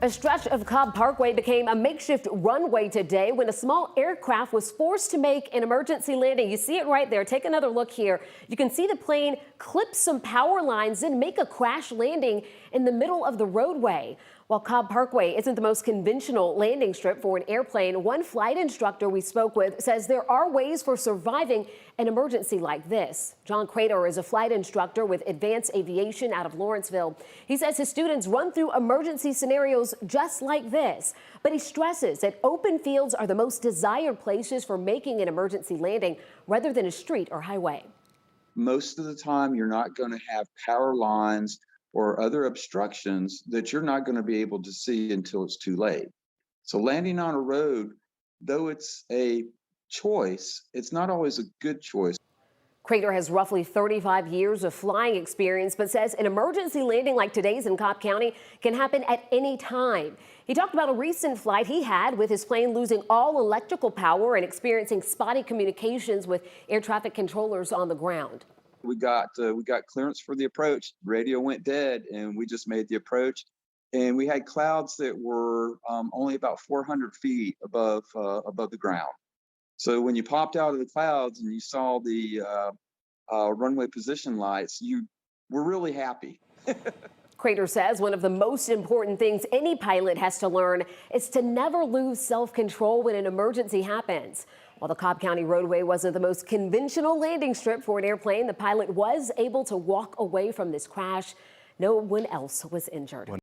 A stretch of Cobb Parkway became a makeshift runway today when a small aircraft was forced to make an emergency landing. You see it right there. Take another look here. You can see the plane clip some power lines and make a crash landing in the middle of the roadway. While Cobb Parkway isn't the most conventional landing strip for an airplane, one flight instructor we spoke with says there are ways for surviving an emergency like this. John Crater is a flight instructor with Advanced Aviation out of Lawrenceville. He says his students run through emergency scenarios just like this, but he stresses that open fields are the most desired places for making an emergency landing rather than a street or highway. Most of the time, you're not going to have power lines or other obstructions that you're not going to be able to see until it's too late. So landing on a road, though it's a choice, it's not always a good choice. Crater has roughly 35 years of flying experience, but says an emergency landing like today's in Cobb County can happen at any time. He talked about a recent flight he had with his plane losing all electrical power and experiencing spotty communications with air traffic controllers on the ground. We got clearance for the approach. Radio went dead, and we just made the approach. And we had clouds that were only about 400 feet above the ground. So when you popped out of the clouds and you saw the runway position lights, you were really happy. Crater says one of the most important things any pilot has to learn is to never lose self-control when an emergency happens. While the Cobb County roadway wasn't the most conventional landing strip for an airplane, the pilot was able to walk away from this crash. No one else was injured.